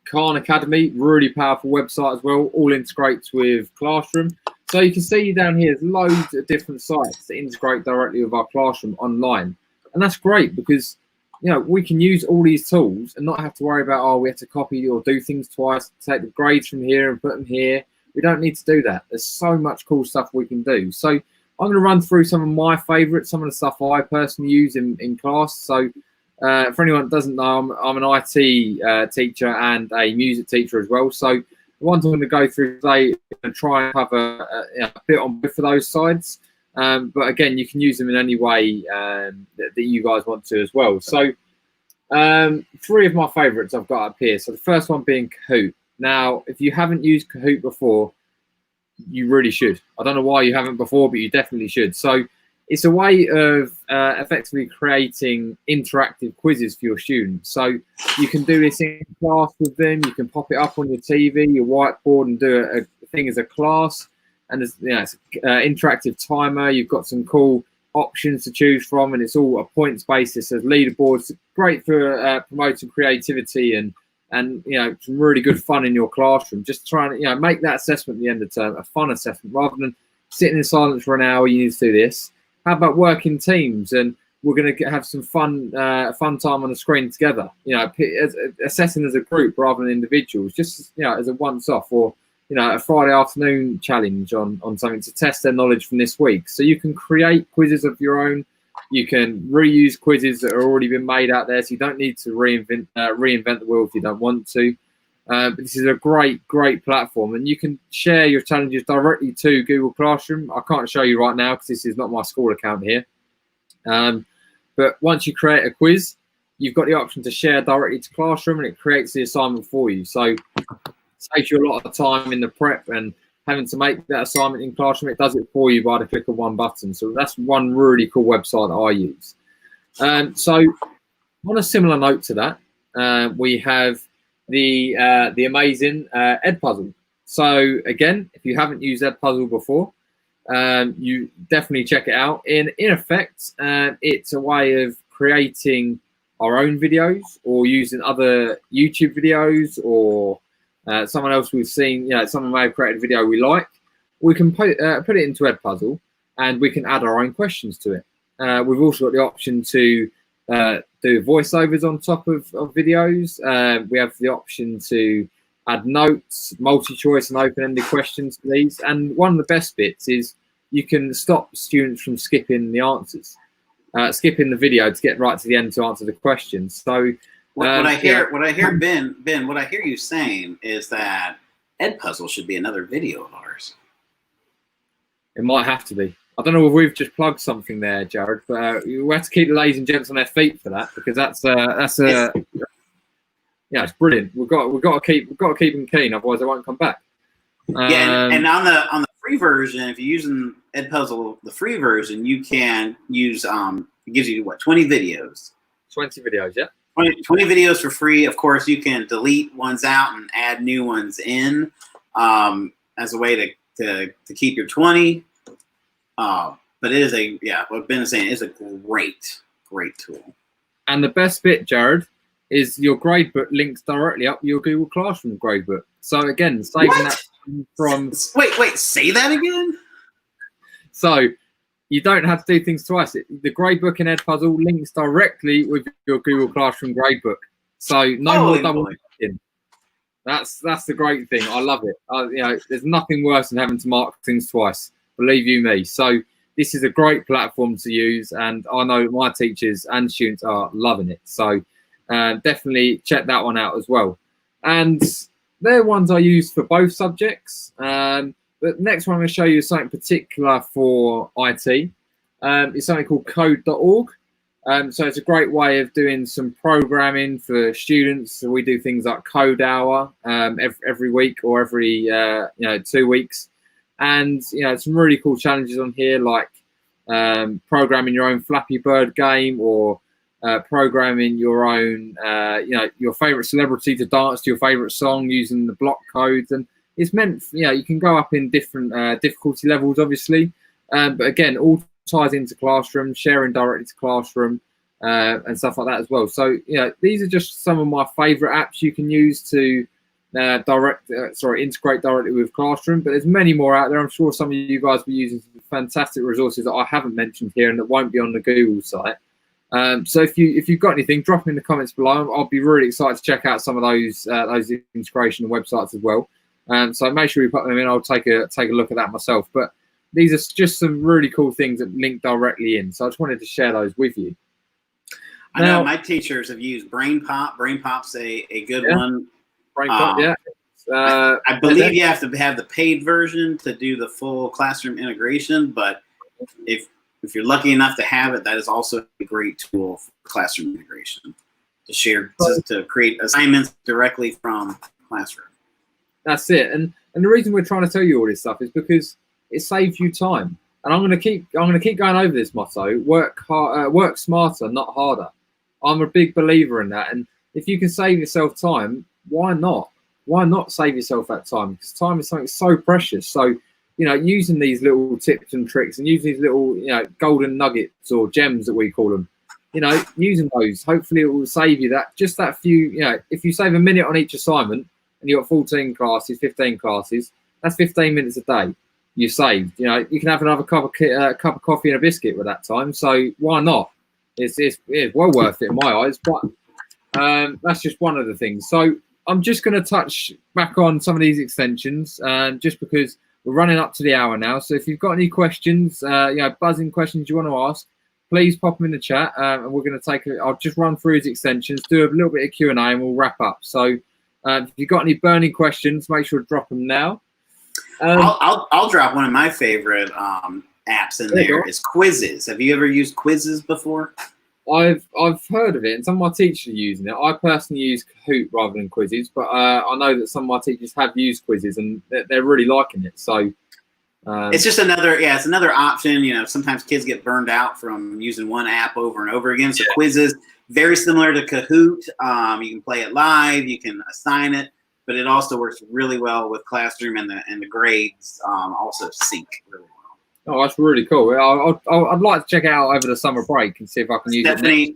Khan Academy, really powerful website as well, all integrates with Classroom. So you can see down here, there's loads of different sites that integrate directly with our Classroom online. And that's great because, we can use all these tools and not have to worry about, we have to copy or do things twice, take the grades from here and put them here. We don't need to do that. There's so much cool stuff we can do. So I'm going to run through some of my favorites, some of the stuff I personally use in class. So for anyone that doesn't know, I'm an IT teacher and a music teacher as well. So the ones I'm going to go through today and try and cover a bit on both of those sides. But again, you can use them in any way that you guys want to as well. So 3 of my favorites I've got up here. So the first one being Kahoot. Now, if you haven't used Kahoot before, you really should. I don't know why you haven't before, but you definitely should. So it's a way of effectively creating interactive quizzes for your students. So you can do this in class with them. You can pop it up on your TV, your whiteboard, and do a thing as a class. And there's, it's an interactive timer. You've got some cool options to choose from, and it's all a points basis. There's leaderboards, great for promoting creativity and some really good fun in your classroom. Just trying to make that assessment at the end of the term a fun assessment rather than sitting in silence for an hour. You need to do this. How about working teams? And we're going to have some fun time on the screen together. Assessing as a group rather than individuals. Just as a once-off, or a Friday afternoon challenge on something to test their knowledge from this week. So you can create quizzes of your own. You can reuse quizzes that have already been made out there, so you don't need to reinvent the wheel if you don't want to. But this is a great platform, and you can share your challenges directly to Google Classroom. I can't show you right now because this is not my school account here. But once you create a quiz, you've got the option to share directly to Classroom, and it creates the assignment for you. So it saves you a lot of time in the prep and having to make that assignment in Classroom. It does it for you by the click of one button. So that's one really cool website that I use. So on a similar note to that, we have the amazing EdPuzzle. So again, if you haven't used EdPuzzle before, you definitely check it out. In effect, it's a way of creating our own videos or using other YouTube videos or someone else we've seen, someone may have created a video we like. We can put it into EdPuzzle and we can add our own questions to it. We've also got the option to do voiceovers on top of videos. We have the option to add notes, multi-choice and open-ended questions to these. And one of the best bits is you can stop students from skipping the answers, skipping the video to get right to the end to answer the questions. So what I hear, Ben, what I hear you saying is that EdPuzzle should be another video of ours. It might have to be. I don't know if we've just plugged something there, Jared, but we have to keep the ladies and gents on their feet for that, because that's it's brilliant. We've got to keep them keen, otherwise they won't come back. And on the free version, if you're using EdPuzzle, the free version, you can use it gives you 20 videos. 20 videos, yeah. 20 videos for free. Of course, you can delete ones out and add new ones in as a way to keep your 20. But it is what Ben is saying is a great tool. And the best bit, Jared, is your gradebook links directly up your Google Classroom gradebook. So again, saving that from... Wait, say that again? So you don't have to do things twice. The gradebook in EdPuzzle links directly with your Google Classroom gradebook. So no more double linking. That's the great thing. I love it. There's nothing worse than having to mark things twice. Believe you me. So this is a great platform to use, and I know my teachers and students are loving it. So definitely check that one out as well. And they're ones I use for both subjects. The next one I'm going to show you is something particular for IT. It's something called Codeorg. So it's a great way of doing some programming for students. So we do things like code hour every week or every 2 weeks, and some really cool challenges on here, like programming your own Flappy Bird game, or programming your own your favorite celebrity to dance to your favorite song using the block codes. And it's meant you can go up in different difficulty levels, obviously, but again, all ties into Classroom, sharing directly to Classroom, and stuff like that as well. So these are just some of my favorite apps you can use to integrate directly with Classroom, but there's many more out there. I'm sure some of you guys will be using some fantastic resources that I haven't mentioned here and that won't be on the Google site. So if you've got anything, drop them in the comments below. I'll be really excited to check out some of those integration websites as well. So make sure you put them in. I'll take a look at that myself. But these are just some really cool things that link directly in. So I just wanted to share those with you. I know my teachers have used BrainPop. BrainPop's a good one. BrainPop, yeah. I believe you have to have the paid version to do the full classroom integration, but if you're lucky enough to have it, that is also a great tool for classroom integration to share, to create assignments directly from Classroom. That's it. And the reason we're trying to tell you all this stuff is because it saves you time. And I'm going to keep going over this motto: work smarter, not harder. I'm a big believer in that. And if you can save yourself time, why not? Why not save yourself that time? Because time is something so precious. So, using these little tips and tricks and using these little, golden nuggets or gems that we call them, using those, hopefully it will save you that few, if you save a minute on each assignment and you've got 14 classes, 15 classes, that's 15 minutes a day you've saved. You can have another cup of coffee and a biscuit with that time. So why not? It's well worth it in my eyes. But that's just one of the things. So I'm just going to touch back on some of these extensions, just because we're running up to the hour now. So if you've got any questions, buzzing questions you want to ask, please pop them in the chat, and we're going to I'll just run through his extensions, do a little bit of Q&A, and we'll wrap up. So if you've got any burning questions, make sure to drop them now. I'll drop one of my favorite apps in there. Is Quizzes. Have you ever used Quizzes before? I've heard of it, and some of my teachers are using it. I personally use Kahoot rather than Quizzes, but I know that some of my teachers have used Quizzes and they're really liking it. So it's just it's another option. Sometimes kids get burned out from using one app over and over again. So Quizzes, very similar to Kahoot. You can play it live, you can assign it, but it also works really well with Classroom, and the grades also sync really well. Oh, that's really cool. I'd like to check it out over the summer break and see if I can use it.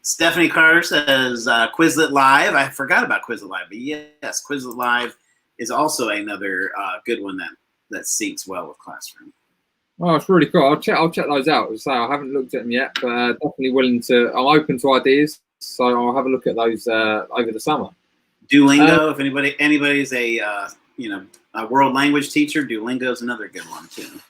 Stephanie Carter says Quizlet Live. I forgot about Quizlet Live, but yes, Quizlet Live is also another good one that syncs well with Classroom. Oh, it's really cool. I'll check those out. So I haven't looked at them yet, but definitely willing to. I'm open to ideas, so I'll have a look at those over the summer. Duolingo, if anybody's a world language teacher, Duolingo is another good one too.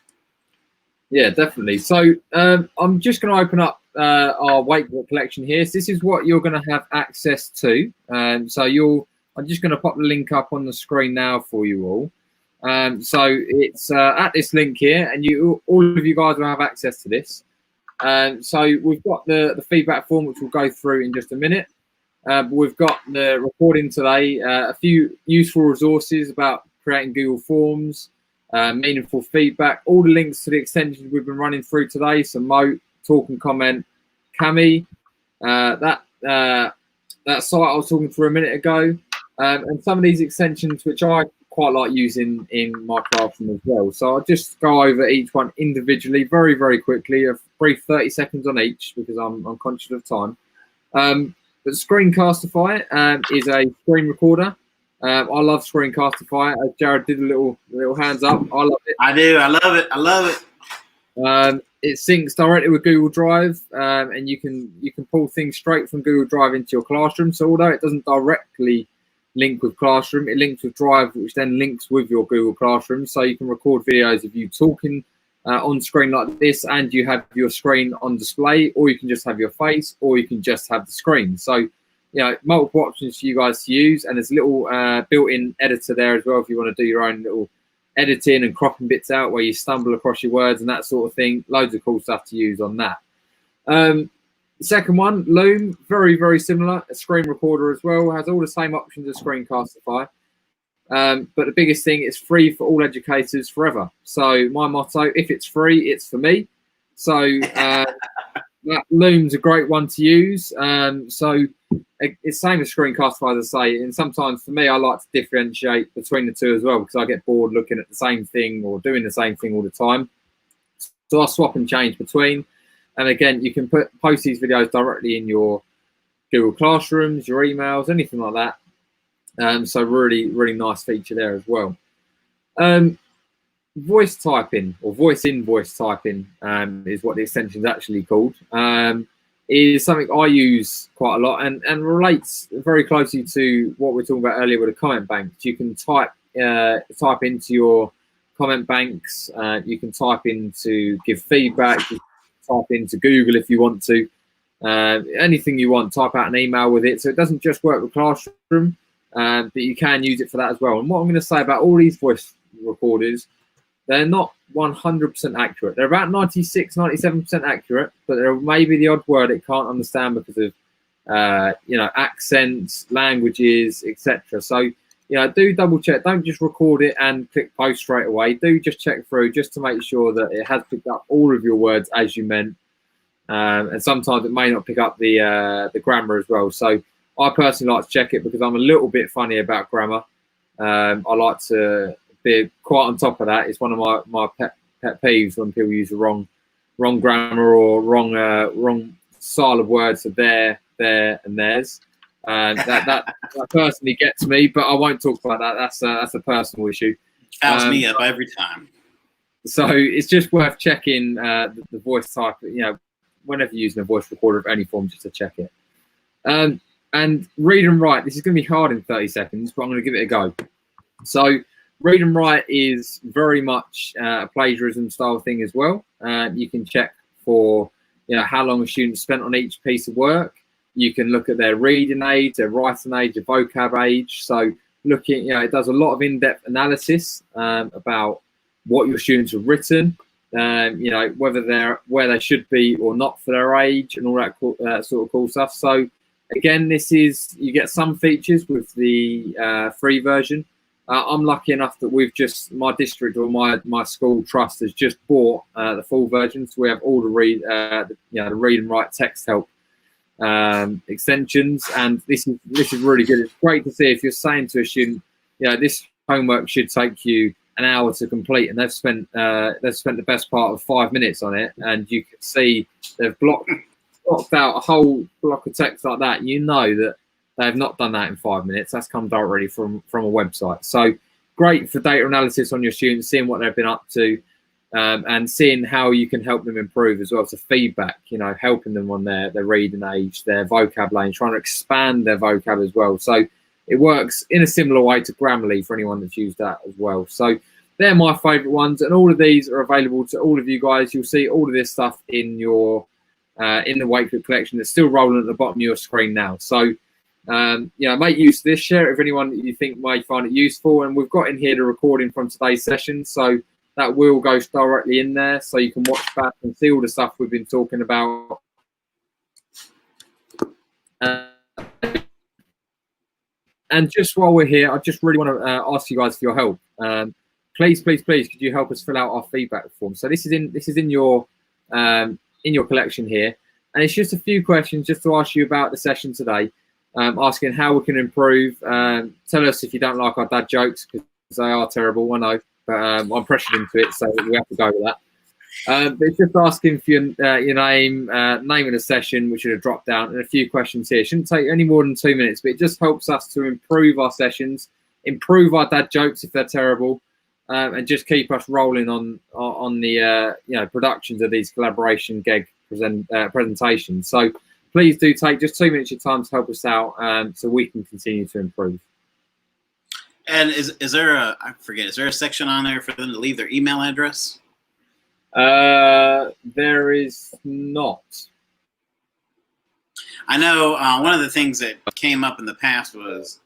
Yeah, definitely. So I'm just going to open up our Whiteboard collection here. So this is what you're going to have access to. I'm just going to pop the link up on the screen now for you all. So it's at this link here, and all of you guys will have access to this. So we've got the feedback form, which we'll go through in just a minute. We've got the recording today, a few useful resources about creating Google Forms, meaningful feedback, all the links to the extensions we've been running through today, so Moat, Talk and Comment, Cami, that site I was talking through a minute ago, and some of these extensions which I quite like using in my classroom as well. So I'll just go over each one individually very, very quickly, a brief 30 seconds on each because I'm conscious of time. But Screencastify is a screen recorder. I love Screencastify. As Jared did a little hands up. I love it. I do. I love it. I love it. It syncs directly with Google Drive, and you can pull things straight from Google Drive into your Classroom. So although it doesn't directly link with Classroom, it links with Drive, which then links with your Google Classroom. So you can record videos of you talking on screen like this, and you have your screen on display, or you can just have your face, or you can just have the screen. So multiple options for you guys to use, and there's a little built-in editor there as well if you want to do your own little editing and cropping bits out where you stumble across your words and that sort of thing. Loads of cool stuff to use on that. The second one, Loom, very, very similar. A screen recorder as well, has all the same options as Screencastify. But the biggest thing, it's free for all educators forever. So my motto, if it's free, it's for me. So that Loom's a great one to use. So it's same as Screencastify, as I say. And sometimes for me, I like to differentiate between the two as well, because I get bored looking at the same thing or doing the same thing all the time. So I swap and change between. And again, you can post these videos directly in your Google Classrooms, your emails, anything like that. So really, really nice feature there as well. Voice typing, or voice typing is what the extension is actually called, is something I use quite a lot and relates very closely to what we were talking about earlier with the comment banks. You can type into your comment banks, you can type in to give feedback, you can type into Google if you want to, anything you want, type out an email with it. So it doesn't just work with Classroom, but you can use it for that as well. And what I'm going to say about all these voice recorders, they're not 100% accurate. They're about 96, 97% accurate, but there may be the odd word it can't understand because of, accents, languages, etc. So, do double check. Don't just record it and click post straight away. Do just check through just to make sure that it has picked up all of your words as you meant. And sometimes it may not pick up the grammar as well. So I personally like to check it because I'm a little bit funny about grammar. I like to be quite on top of that. It's one of my pet peeves when people use the wrong grammar or wrong style of words for there, and theirs. That personally gets me, but I won't talk about that. That's a personal issue. Fouls me up every time. So it's just worth checking the voice type. Whenever you're using a voice recorder of any form, just to check it. And read and write. This is going to be hard in 30 seconds, but I'm going to give it a go. So read and write is very much a plagiarism style thing as well. You can check for how long a student spent on each piece of work. You can look at their reading age, their writing age, their vocab age. So looking, it does a lot of in-depth analysis about what your students have written, whether they're where they should be or not for their age, and all that sort of cool stuff. So again, you get some features with the free version. I'm lucky enough that my district or my school trust has just bought the full version, so we have all the read and write text help extensions, and this is really good. It's great to see if you're saying to a student, this homework should take you an hour to complete, and they've spent the best part of 5 minutes on it, and you can see they've blocked out a whole block of text like that. That they have not done that in 5 minutes. That's come directly from a website. So great for data analysis on your students, seeing what they've been up to, and seeing how you can help them improve as well. So feedback, helping them on their reading age, their vocab range, trying to expand their vocab as well. So it works in a similar way to Grammarly for anyone that's used that as well. So they're my favorite ones, and all of these are available to all of you guys. You'll see all of this stuff in your in the Wakefield collection. It's still rolling at the bottom of your screen now. So make use of this. Share it with anyone that you think might find it useful. And we've got in here the recording from today's session, so that will go directly in there, so you can watch back and see all the stuff we've been talking about. And just while we're here, I just really want to ask you guys for your help. Please, could you help us fill out our feedback form? So this is in your collection here, and it's just a few questions just to ask you about the session today. Asking how we can improve. Tell us if you don't like our dad jokes, because they are terrible, I know, but I'm pressured into it, so we have to go with that. But it's just asking for your name, name of the session, which should have dropped down, and a few questions here. It shouldn't take any more than 2 minutes, but it just helps us to improve our sessions, improve our dad jokes if they're terrible, and just keep us rolling on the productions of these collaboration gig presentations. So please do take just 2 minutes of your time to help us out, so we can continue to improve. And is there a section on there for them to leave their email address? There is not. I know one of the things that came up in the past was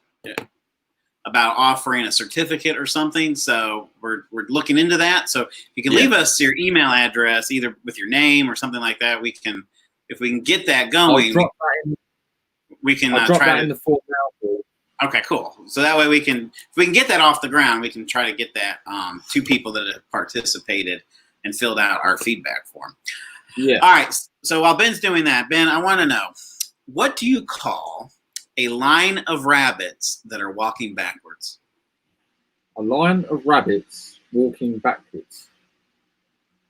about offering a certificate or something. So we're looking into that. So if you can leave us your email address, either with your name or something like that, we can, if we can get that going, we can drop try that in the form now. Okay, cool. So that way we can, if we can get that off the ground, we can try to get that to people that have participated and filled out our feedback form. Yeah. All right. So while Ben's doing that, Ben, I want to know, what do you call a line of rabbits that are walking backwards? A line of rabbits walking backwards.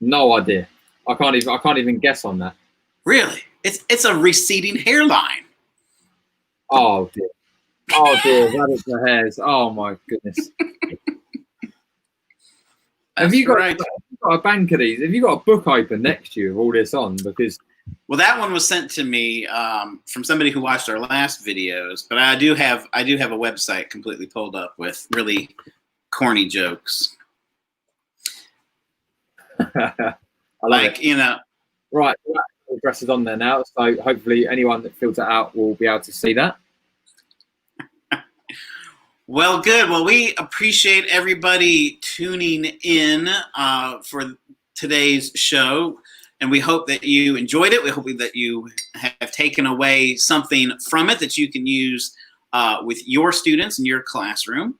No idea. I can't even guess on that. Really? It's a receding hairline. Oh dear. Oh dear, rabbits and hares. Oh my goodness. Have you got a bank of these? Have you got a book open next to you with all this on? Because well, that one was sent to me from somebody who watched our last videos, but I do have a website completely pulled up with really corny jokes. Like, you know. Right, that address is on there now, so hopefully anyone that fills it out will be able to see that. Well, good. Well, we appreciate everybody tuning in for today's show, and we hope that you enjoyed it. We hope that you have taken away something from it that you can use with your students in your classroom.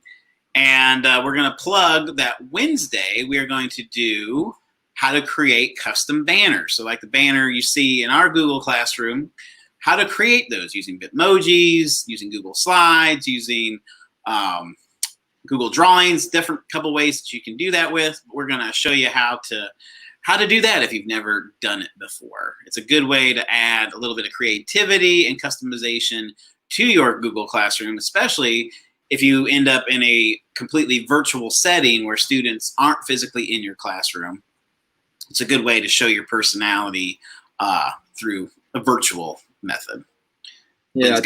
And we're going to plug that Wednesday, we are going to do how to create custom banners. So like the banner you see in our Google Classroom, how to create those using Bitmojis, using Google Slides, using Google Drawings, different couple ways that you can do that with. We're going to show you how to do that if you've never done it before. It's a good way to add a little bit of creativity and customization to your Google Classroom, especially if you end up in a completely virtual setting where students aren't physically in your classroom. It's a good way to show your personality through a virtual method. Yeah,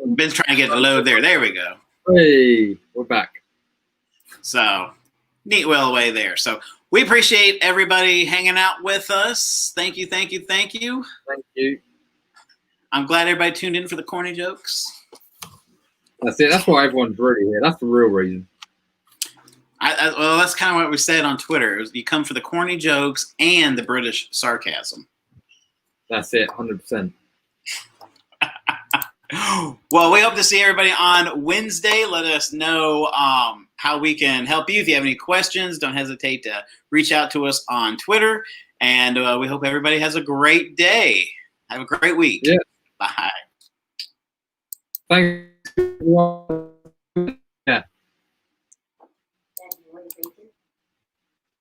Ben's trying to get it to load there. There we go. Hey, we're back. So neat well away there. So we appreciate everybody hanging out with us. Thank you, thank you, thank you. Thank you. I'm glad everybody tuned in for the corny jokes. That's it. That's why everyone's really here. That's the real reason. Well, that's kind of what we said on Twitter. You come for the corny jokes and the British sarcasm. That's it, 100%. Well, we hope to see everybody on Wednesday. Let us know how we can help you. If you have any questions, don't hesitate to reach out to us on Twitter. And we hope everybody has a great day. Have a great week. Yeah. Bye. Thanks, everyone.